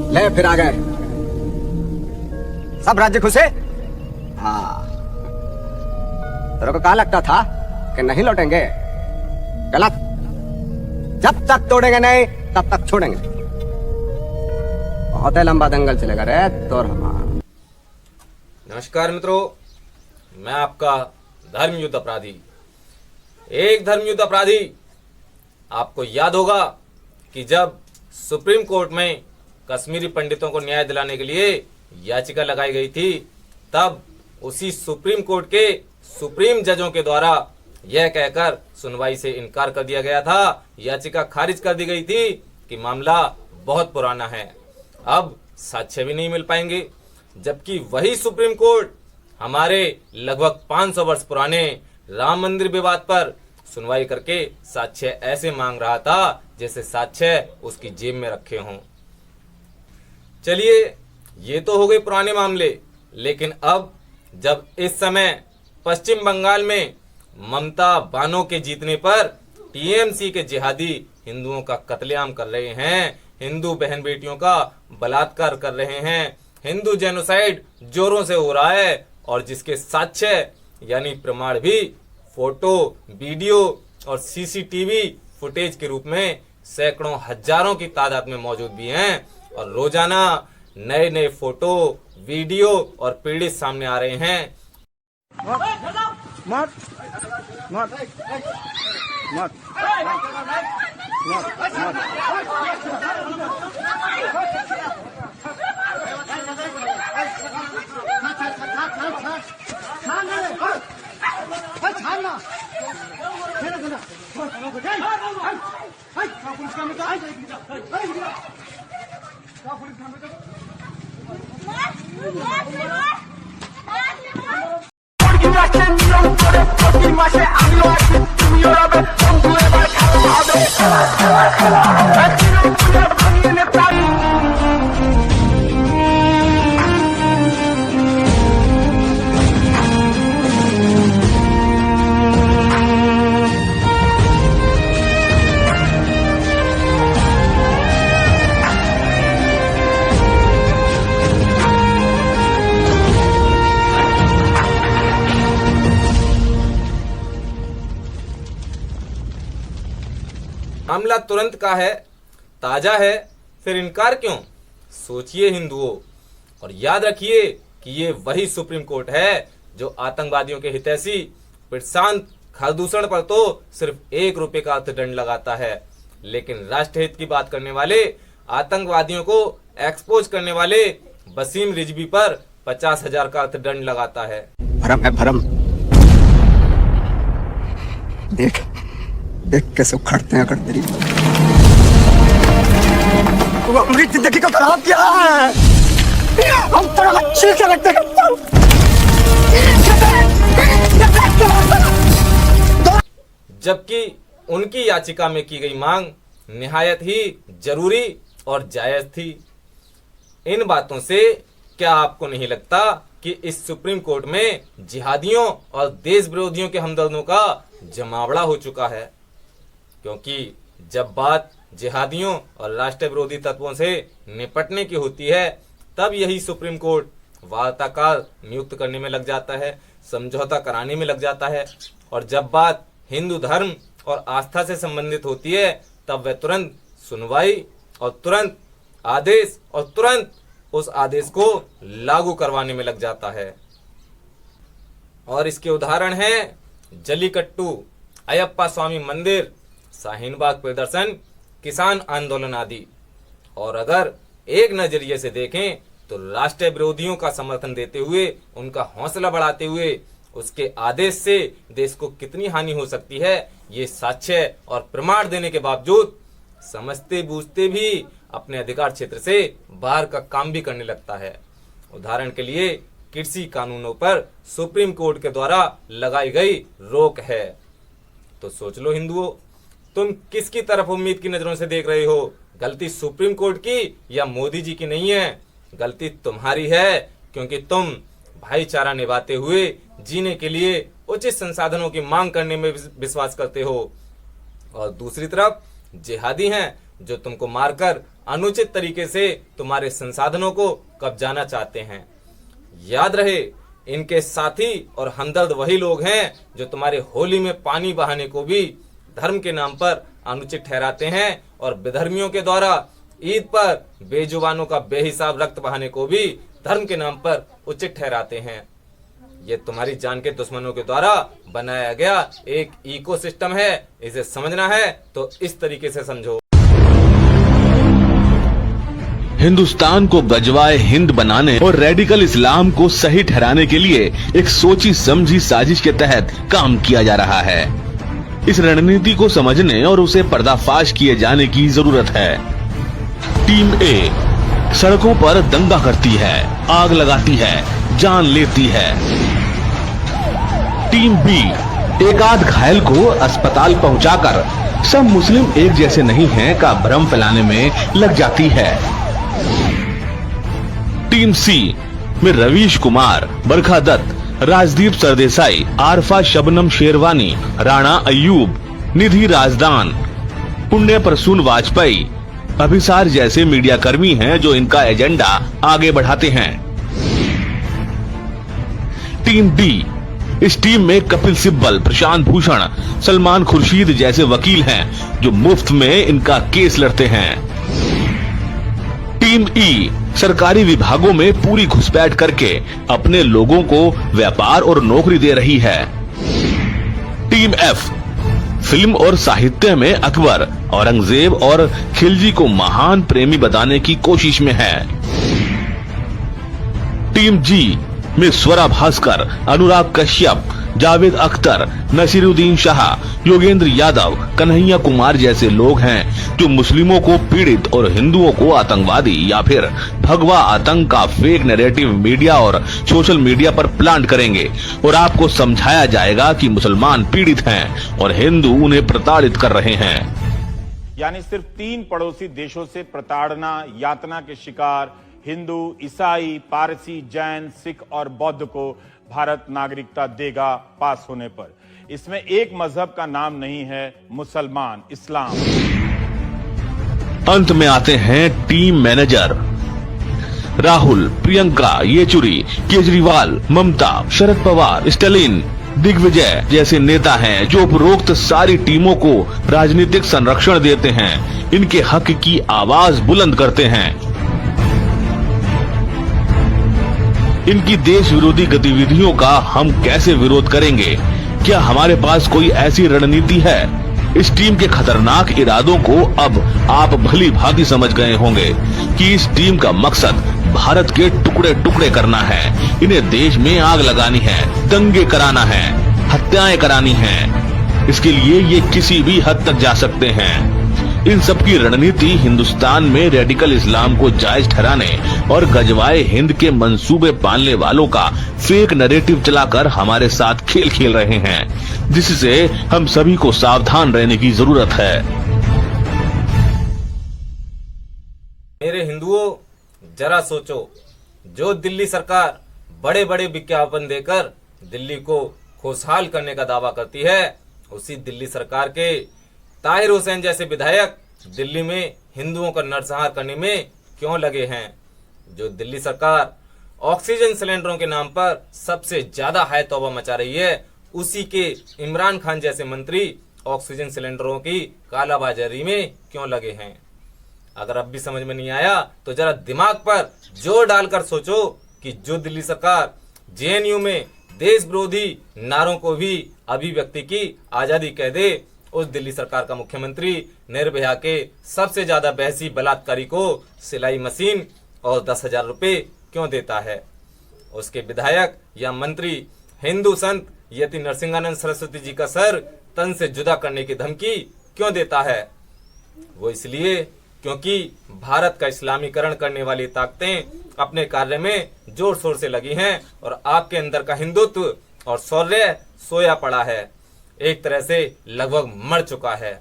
ले फिर आ गए सब राज्य खुशे। हाँ, तेरे को क्या लगता था कि नहीं लौटेंगे? गलत। जब तक तोड़ेंगे नहीं तब तक छोड़ेंगे। बहुत ही लंबा दंगल चलेगा रे तोर हमारा। नमस्कार मित्रों, मैं आपका धर्मयुद्ध अपराधी। एक धर्मयुद्ध अपराधी। आपको याद होगा कि जब सुप्रीम कोर्ट में कश्मीरी पंडितों को न्याय दिलाने के लिए याचिका लगाई गई थी, तब उसी सुप्रीम कोर्ट के सुप्रीम जजों के द्वारा यह कहकर सुनवाई से इनकार कर दिया गया था, याचिका खारिज कर दी गई थी कि मामला बहुत पुराना है, अब साक्ष्य भी नहीं मिल पाएंगे। जबकि वही सुप्रीम कोर्ट हमारे लगभग 500 वर्ष पुराने राम मंदिर विवाद पर सुनवाई करके साक्ष्य ऐसे मांग रहा था जैसे साक्ष्य उसकी जेब में रखे हों। चलिए, ये तो हो गए पुराने मामले, लेकिन अब जब इस समय पश्चिम बंगाल में ममता बानो के जीतने पर टीएमसी के जिहादी हिंदुओं का कत्लेआम कर रहे हैं, हिंदू बहन बेटियों का बलात्कार कर रहे हैं, हिंदू जेनोसाइड जोरों से हो रहा है, और जिसके साक्ष्य यानी प्रमाण भी फोटो, वीडियो और सीसीटीवी फुटेज के रूप में सैकड़ों हजारों की तादाद में मौजूद भी हैं, और रोजाना नए नए फोटो, वीडियो और पीड़ित सामने आ रहे हैं। मत मत मत मामला तुरंत का है, ताजा है, फिर इनकार क्यों? सोचिए हिंदुओं, और याद रखिए कि ये वही सुप्रीम कोर्ट है जो आतंकवादियों के हितैषी प्रशांत खरदूषण पर तो सिर्फ 1 रुपए का अर्थदंड लगाता है, लेकिन राष्ट्रहित की बात करने वाले, आतंकवादियों को एक्सपोज करने वाले वसीम रिजवी पर 50,000 का अर्थदंड लगाता है। भरम है भरम। देख देख कैसे उखड़ते हैं अगर तेरी मेरी जिंदगी को खराब किया है। हम तेरा अच्छी से रखते जबकि उनकी याचिका में की गई मांग निहायत ही जरूरी और जायज थी। इन बातों से क्या आपको नहीं लगता कि इस सुप्रीम कोर्ट में जिहादियों और देश विरोधियों के हमदर्दों का जमावड़ा हो चुका है? क्योंकि जब बात जिहादियों और राष्ट्र विरोधी तत्वों से निपटने की होती है, तब यही सुप्रीम कोर्ट वार्ताकार नियुक्त करने में लग जाता है, समझौता कराने में लग जाता है, और जब बात हिंदू धर्म और आस्था से संबंधित होती है, तब वह तुरंत सुनवाई और तुरंत आदेश और तुरंत उस आदेश को लागू करवाने में लग जाता है। और इसके उदाहरण हैं जलीकट्टू, अयप्पा स्वामी मंदिर, शाहीन बाग प्रदर्शन, किसान आंदोलन आदि। और अगर एक नजरिए से देखें तो राष्ट्र विरोधियों का समर्थन देते हुए, उनका हौसला बढ़ाते हुए उसके आदेश से देश को कितनी हानि हो सकती है, ये साक्ष्य और प्रमाण देने के बावजूद समझते बूझते भी अपने अधिकार क्षेत्र से बाहर का काम भी करने लगता है। उदाहरण के लिए कृषि कानूनों पर सुप्रीम कोर्ट के द्वारा लगाई गई रोक है। तो सोच लो हिंदुओं, तुम किसकी तरफ उम्मीद की नजरों से देख रहे हो? गलती सुप्रीम कोर्ट की या मोदी जी की नहीं है, गलती तुम्हारी है, क्योंकि तुम भाईचारा निभाते हुए जीने के लिए उचित संसाधनों की मांग करने में विश्वास करते हो। और दूसरी तरफ जिहादी हैं, जो तुमको मारकर अनुचित तरीके से तुम्हारे संसाधनों को कब्जाना चाहते हैं। याद रहे, इनके साथी और हमदर्द वही लोग हैं जो तुम्हारे होली में पानी बहाने को भी धर्म के नाम पर अनुचित ठहराते हैं और विधर्मियों के द्वारा ईद पर बेजुबानों का बेहिसाब रक्त बहाने को भी धर्म के नाम पर उचित ठहराते हैं। ये तुम्हारी जान के दुश्मनों के द्वारा बनाया गया एक इकोसिस्टम है। इसे समझना है तो इस तरीके से समझो। हिंदुस्तान को गजवाए हिंद बनाने और रेडिकल इस्लाम को सही ठहराने के लिए एक सोची समझी साजिश के तहत काम किया जा रहा है। इस रणनीति को समझने और उसे पर्दाफाश किए जाने की जरूरत है। टीम ए सड़कों पर दंगा करती है, आग लगाती है, जान लेती है। टीम बी एक आध घायल को अस्पताल पहुंचाकर सब मुस्लिम एक जैसे नहीं हैं का भ्रम फैलाने में लग जाती है। टीम सी में रवीश कुमार, बरखा दत्त, राजदीप सरदेसाई, आरफा शबनम शेरवानी, राणा अयूब, निधि राजदान, पुण्य प्रसून वाजपेयी, अभिसार जैसे मीडिया कर्मी हैं जो इनका एजेंडा आगे बढ़ाते हैं। टीम डी इस टीम में कपिल सिब्बल, प्रशांत भूषण, सलमान खुर्शीद जैसे वकील हैं जो मुफ्त में इनका केस लड़ते हैं। टीम ई सरकारी विभागों में पूरी घुसपैठ करके अपने लोगों को व्यापार और नौकरी दे रही है। टीम एफ फिल्म और साहित्य में अकबर, औरंगजेब और खिलजी को महान प्रेमी बताने की कोशिश में है। टीम जी में स्वरा भास्कर, अनुराग कश्यप, जावेद अख्तर, नसीरुद्दीन शाह, योगेंद्र यादव, कन्हैया कुमार जैसे लोग हैं जो मुस्लिमों को पीड़ित और हिंदुओं को आतंकवादी या फिर भगवा आतंक का फेक नैरेटिव मीडिया और सोशल मीडिया पर प्लांट करेंगे और आपको समझाया जाएगा कि मुसलमान पीड़ित हैं और हिंदू उन्हें प्रताड़ित कर रहे हैं। यानी सिर्फ 3 पड़ोसी देशों से प्रताड़ना, यातना के शिकार हिंदू, ईसाई, पारसी, जैन, सिख और बौद्ध को भारत नागरिकता देगा पास होने पर। इसमें एक मजहब का नाम नहीं है, मुसलमान, इस्लाम। अंत में आते हैं टीम मैनेजर। राहुल, प्रियंका, येचुरी, केजरीवाल, ममता, शरद पवार, स्टालिन, दिग्विजय जैसे नेता हैं जो उपरोक्त सारी टीमों को राजनीतिक संरक्षण देते हैं, इनके हक की आवाज बुलंद करते हैं। इनकी देश विरोधी गतिविधियों का हम कैसे विरोध करेंगे? क्या हमारे पास कोई ऐसी रणनीति है? इस टीम के खतरनाक इरादों को अब आप भली भांति समझ गए होंगे कि इस टीम का मकसद भारत के टुकड़े टुकड़े करना है। इन्हें देश में आग लगानी है, दंगे कराना है, हत्याएं करानी हैं। इसके लिए ये किसी भी हद तक जा सकते हैं। इन सब की रणनीति हिंदुस्तान में रेडिकल इस्लाम को जायज ठहराने और गजवाए हिंद के मंसूबे पालने वालों का फेक नैरेटिव चलाकर हमारे साथ खेल खेल रहे हैं, जिससे हम सभी को सावधान रहने की जरूरत है। मेरे हिंदुओं, जरा सोचो, जो दिल्ली सरकार बड़े बड़े विज्ञापन देकर दिल्ली को खुशहाल करने का दावा करती है, उसी दिल्ली सरकार के ताहिर हुसैन जैसे विधायक दिल्ली में हिंदुओं का नरसंहार करने में क्यों लगे हैं? जो दिल्ली सरकार ऑक्सीजन सिलेंडरों के नाम पर सबसे ज्यादा हाय तौबा मचा रही है, उसी के इमरान खान जैसे मंत्री ऑक्सीजन सिलेंडरों की कालाबाजारी में क्यों लगे हैं? अगर अब भी समझ में नहीं आया तो जरा दिमाग पर जोर डालकर सोचो कि जो दिल्ली सरकार जेएनयू में देश विरोधी नारों को भी अभिव्यक्ति की आजादी कह दे, उस दिल्ली सरकार का मुख्यमंत्री निर्भया के सबसे ज्यादा बहसी बलात्कारी को सिलाई मशीन और 10,000 रुपए क्यों देता है? उसके विधायक या मंत्री हिंदू संत यति नरसिंहानंद सरस्वती जी का सर तन से जुदा करने की धमकी क्यों देता है? वो इसलिए क्योंकि भारत का इस्लामीकरण करने वाली ताकतें अपने कार्य में जोर शोर से लगी हैं और आपके अंदर का हिंदुत्व और शौर्य सोया पड़ा है, एक तरह से लगभग मर चुका है।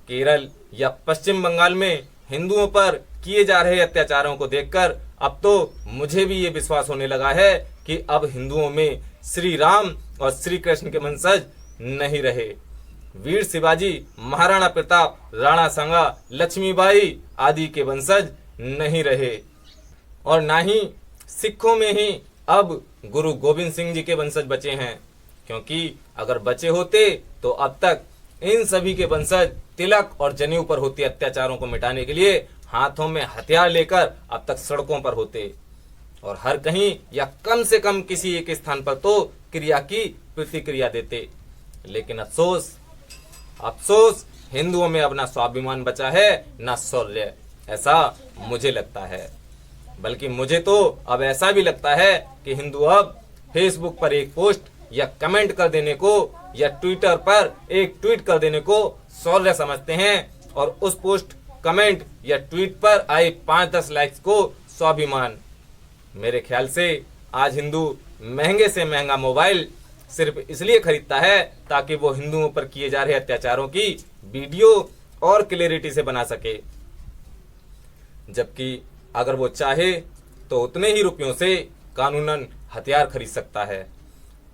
केरल या पश्चिम बंगाल में हिंदुओं पर किए जा रहे अत्याचारों को देखकर अब तो मुझे भी ये विश्वास होने लगा है कि अब हिंदुओं में श्री राम और श्री कृष्ण के वंशज नहीं रहे। वीर शिवाजी, महाराणा प्रताप, राणा सांगा, लक्ष्मीबाई आदि के वंशज नहीं रहे और ना ही सिखों में ही अब गुरु गोविंद सिंह जी के वंशज बचे हैं, क्योंकि अगर बचे होते तो अब तक इन सभी के वंशज तिलक और जनेऊ पर होते अत्याचारों को मिटाने के लिए हाथों में हथियार लेकर अब तक सड़कों पर होते और हर कहीं या कम से कम किसी एक स्थान पर तो क्रिया की प्रतिक्रिया देते। लेकिन अफसोस अफसोस हिंदुओं में अब ना स्वाभिमान बचा है ना शौर्य, ऐसा मुझे लगता है। बल्कि मुझे तो अब ऐसा भी लगता है कि हिंदू अब फेसबुक पर एक पोस्ट या कमेंट कर देने को या ट्विटर पर एक ट्वीट कर देने को शौर्य समझते हैं और उस पोस्ट, कमेंट या ट्वीट पर आए 5-10 लाइक्स को स्वाभिमान। मेरे ख्याल से आज हिंदू महंगे से महंगा मोबाइल सिर्फ इसलिए खरीदता है ताकि वो हिंदुओं पर किए जा रहे अत्याचारों की वीडियो और क्लैरिटी से बना सके, जबकि अगर वो चाहे तो उतने ही रुपयों से कानूनन हथियार खरीद सकता है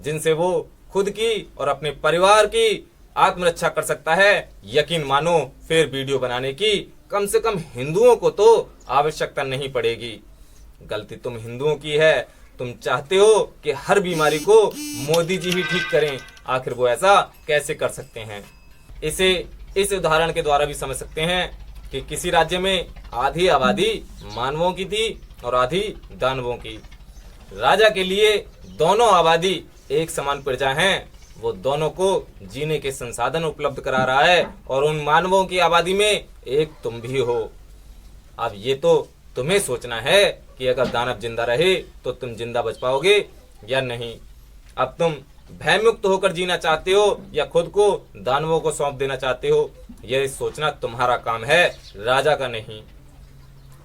जिनसे वो खुद की और अपने परिवार की आत्मरक्षा कर सकता है। यकीन मानो फिर वीडियो बनाने की कम से कम हिंदुओं को तो आवश्यकता नहीं पड़ेगी। गलती तुम हिंदुओं की है, तुम चाहते हो कि हर बीमारी को मोदी जी ही ठीक करें। आखिर वो ऐसा कैसे कर सकते हैं? इसे इस उदाहरण के द्वारा भी समझ सकते हैं कि किसी राज्य में आधी आबादी मानवों की थी और आधी दानवों की। राजा के लिए दोनों आबादी एक समान प्रजा हैं, वो दोनों को जीने के संसाधन उपलब्ध करा रहा है और उन मानवों की आबादी में एक तुम भी हो। अब ये तो तुम्हें सोचना है कि अगर दानव जिंदा रहे तो तुम जिंदा बच पाओगे या नहीं। अब तुम भयमुक्त होकर जीना चाहते हो या खुद को दानवों को सौंप देना चाहते हो, यह सोचना तुम्हारा काम है, राजा का नहीं।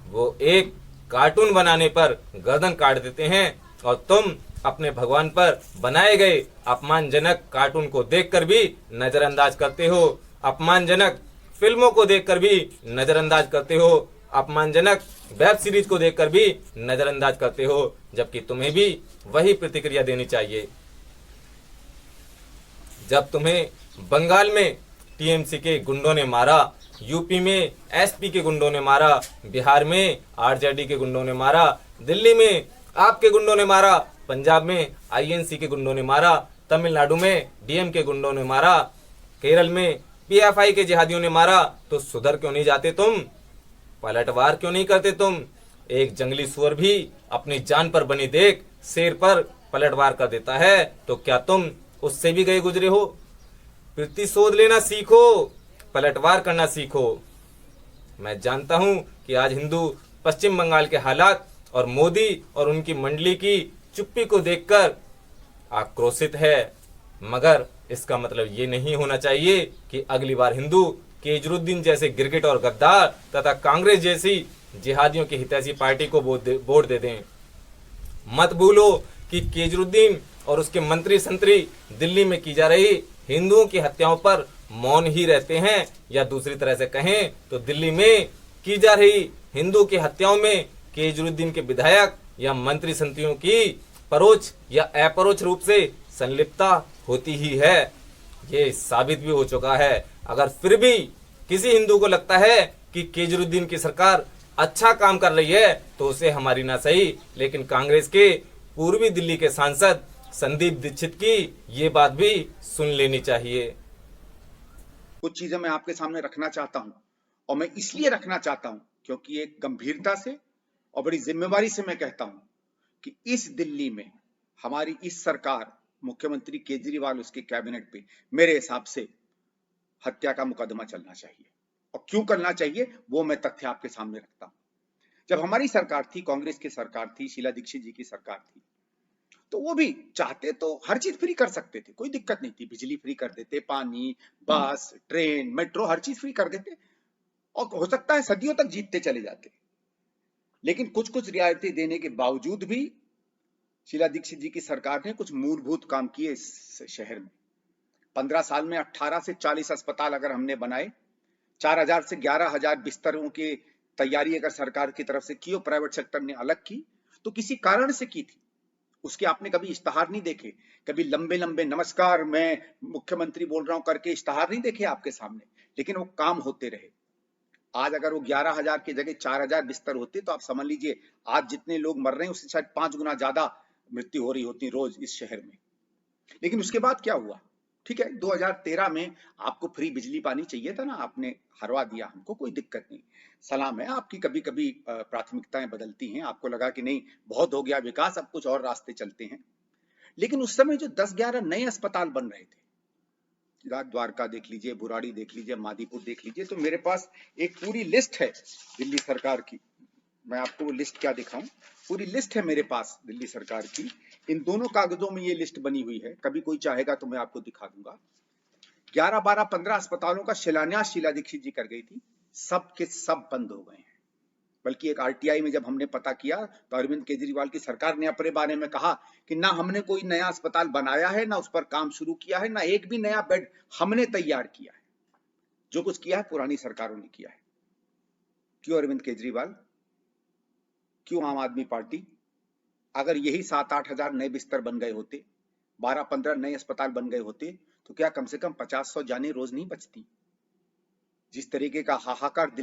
वो एक कार्टून बनाने पर गर्दन काट देते हैं और तुम अपने भगवान पर बनाए गए अपमानजनक कार्टून को देखकर भी नजरअंदाज करते हो, अपमानजनक फिल्मों को देखकर भी नजरअंदाज करते हो, अपमानजनक वेब सीरीज को देखकर भी नजरअंदाज करते हो, जबकि तुम्हें भी वही प्रतिक्रिया देनी चाहिए। जब तुम्हें बंगाल में टीएमसी के गुंडों ने मारा, यूपी में एसपी के गुंडों ने मारा, बिहार में आरजेडी के गुंडों ने मारा, दिल्ली में आपके गुंडों ने मारा, पंजाब में आईएनसी के गुंडों ने मारा, तमिलनाडु में डीएम के गुंडों ने मारा, केरल में पीएफआई के जिहादियों ने मारा, तो सुधर क्यों नहीं जाते तुम? पलटवार क्यों नहीं करते तुम? एक जंगली सुअर भी अपनी जान पर बनी देख शेर पर पलटवार कर देता है, तो क्या तुम उससे भी गए गुजरे हो? प्रतिशोध लेना सीखो, पलटवार करना सीखो। मैं जानता हूं कि आज हिंदू पश्चिम बंगाल के हालात और मोदी और उनकी मंडली की चुप्पी को देखकर आक्रोशित है, मगर इसका मतलब ये नहीं होना चाहिए कि अगली बार हिंदू केजरुद्दीन जैसे गिरगिट और गद्दार तथा कांग्रेस जैसी जिहादियों की हितैषी पार्टी को वोट दे दें। मत भूलो कि केजरुद्दीन और उसके मंत्री संतरी दिल्ली में की जा रही हिंदुओं की हत्याओं पर मौन ही रहते हैं, या दूसरी तरह से कहें तो दिल्ली में की जा रही हिंदू की हत्याओं में केजरुद्दीन के विधायक या मंत्री संतरियों की परोक्ष या अपरोक्ष रूप से संलिप्तता होती ही है। ये साबित भी हो चुका है। अगर फिर भी किसी हिंदू को लगता है कि केजरुद्दीन की सरकार अच्छा काम कर रही है तो उसे हमारी ना सही, लेकिन कांग्रेस के पूर्वी दिल्ली के सांसद संदीप दीक्षित की ये बात भी सुन लेनी चाहिए। कुछ चीजें मैं आपके सामने रखना चाहता हूं, और मैं इसलिए रखना चाहता हूं क्योंकि एक गंभीरता से और बड़ी जिम्मेवारी से मैं कहता हूं कि इस दिल्ली में हमारी इस सरकार, मुख्यमंत्री केजरीवाल, उसके कैबिनेट पे मेरे हिसाब से हत्या का मुकदमा चलना चाहिए। और क्यों करना चाहिए वो मैं तथ्य आपके सामने रखता हूं। जब हमारी सरकार थी, कांग्रेस की सरकार थी, शीला दीक्षित जी की सरकार थी, तो वो भी चाहते तो हर चीज फ्री कर सकते थे, कोई दिक्कत नहीं थी। बिजली फ्री कर देते, पानी, बस, ट्रेन, मेट्रो, हर चीज फ्री कर देते और हो सकता है सदियों तक जीतते चले जाते। लेकिन कुछ कुछ रियायतें देने के बावजूद भी शीला दीक्षित जी की सरकार ने कुछ मूलभूत काम किए इस शहर में। 15 साल में 18 से 40 अस्पताल अगर हमने बनाए, 4000 से 11000 बिस्तरों की तैयारी अगर सरकार की तरफ से की और प्राइवेट सेक्टर ने अलग की, तो किसी कारण से की थी। उसके आपने कभी इश्तहार नहीं देखे? कभी लंबे लंबे नमस्कार मैं मुख्यमंत्री बोल रहा हूं करके इश्तहार नहीं देखे आपके सामने? लेकिन वो काम होते रहे। आज अगर वो 11,000 की जगह 4,000 बिस्तर होते तो आप समझ लीजिए आज जितने लोग मर रहे हैं उससे शायद 5 गुना ज्यादा मृत्यु हो रही होती रोज इस शहर में। लेकिन उसके बाद क्या हुआ? ठीक है, 2013 में आपको फ्री बिजली पानी चाहिए था ना, आपने हरवा दिया हमको, कोई दिक्कत नहीं, सलाम है आपकी। कभी कभी प्राथमिकताएं बदलती हैं, आपको लगा कि नहीं बहुत हो गया विकास, अब कुछ और रास्ते चलते हैं। लेकिन उस समय जो 10-11 नए अस्पताल बन रहे थे, द्वारका देख लीजिए, बुराड़ी देख लीजिए, मादीपुर देख लीजिए, तो मेरे पास एक पूरी लिस्ट है दिल्ली सरकार की। मैं आपको वो लिस्ट क्या दिखाऊं, पूरी लिस्ट है मेरे पास दिल्ली सरकार की। इन दोनों कागजों में ये लिस्ट बनी हुई है, कभी कोई चाहेगा तो मैं आपको दिखा दूंगा। 11, 12, 15 अस्पतालों का शिलान्यास शीला दीक्षित जी कर गई थी, सब के सब बंद हो गए हैं। बल्कि एक आरटीआई में जब हमने पता किया तो अरविंद केजरीवाल की सरकार ने अपने बारे में कहा कि ना हमने कोई नया अस्पताल बनाया है, ना उस पर काम शुरू किया है, ना एक भी नया बेड हमने तैयार किया है। जो कुछ किया है पुरानी सरकारों ने किया है। क्यों अरविंद केजरीवाल, क्यों आम आदमी पार्टी? अगर यही 7-8 हजार नए बिस्तर बन गए होते, 12-15 नए अस्पताल बन गए होते, तो क्या कम से कम 50-100 जानें रोज नहीं बचती? जिस तरीके का हाहाकार दिल्ली